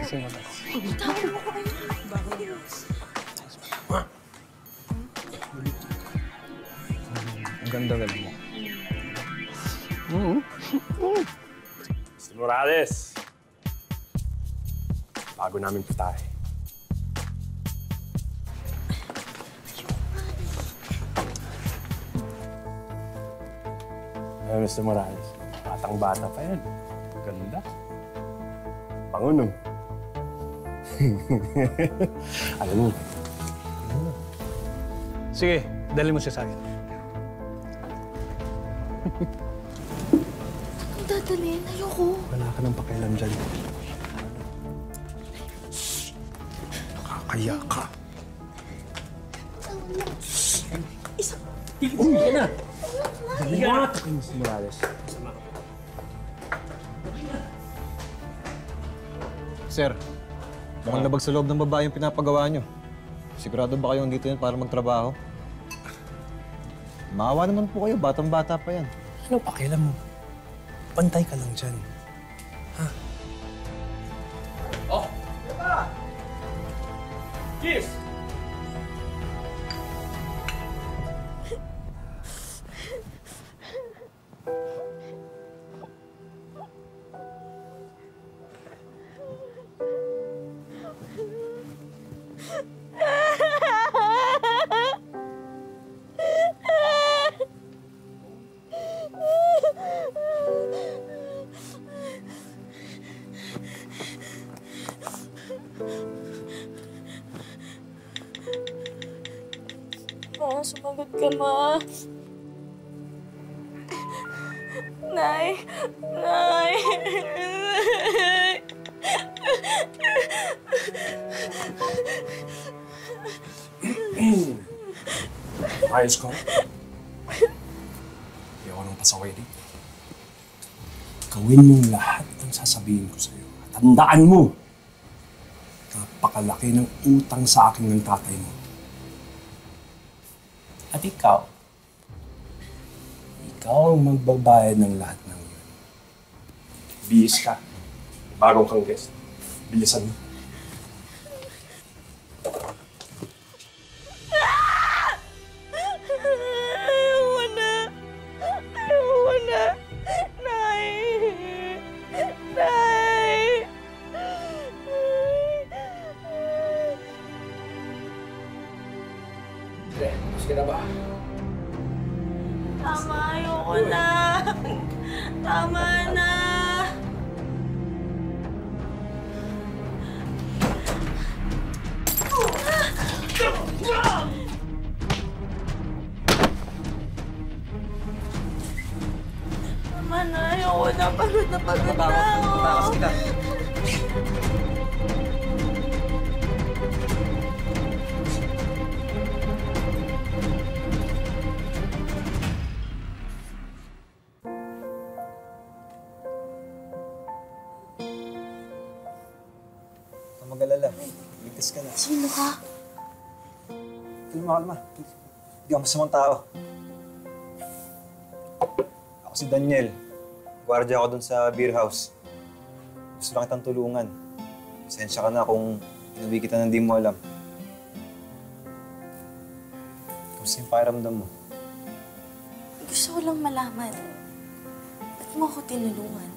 Gising mo na. Ang ganda-ganda mo. Mr. Morales, bago namin putahe. Mr. Morales, batang-bata pa yan. Ganda. Panguno. Alam mo. Sige, dali mo siya sa akin. Ang dadalhin? Ayoko. Wala ka ng pakialam dyan. Nakakaya ka. Uy, yan na! Dali ka! Mr. Morales. Sir, mukhang labag sa loob ng babae yung pinapagawa nyo. Sigurado ba kayo andito yan para magtrabaho? Maawa naman po kayo, batang-bata pa yan. Ano pakialam mo? Pantay ka lang dyan. Ha? Oh! Diba? Kiss! Ma, sumagot ka, Ma. Nay! Nay! Ayos ko. Ayoko nang pasaway dito. Gawin mo lahat ng sasabihin ko sa'yo. At tandaan mo, napakalaki ng utang sa akin ng tatay mo. At ikaw ang magbabayad ng lahat ng yun. Bihis ka. Bagong kang guest. Bilisan mo. Ayoko na. Ayoko na. Nay! Nay! Pre, tapos ka na ba? Tama, ayoko na. Tama na. Tama na, ayoko na. Pagod na ako. Takas kita. Huwag mag-alala. Ligtas ka na. Sino ka? Kalma. Hindi ako masamang tao. Ako si Daniel. Guardia ako dun sa beer house. Gusto lang kitang tulungan. Pasensya ka na kung inuwi kita nang di mo alam. Kamusta yung pakiramdam mo? Gusto ko lang malaman. Ba't mo ako tinulungan?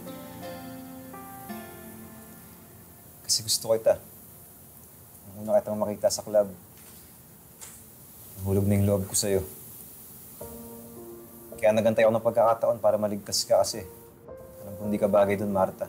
Kasi gusto ko kita. Nung una kitang makita sa club, nahulog na yung loob ko sa'yo. Kaya nagantay ako ng pagkakataon para maligtas ka kasi alam kong hindi ka bagay dun, Marta.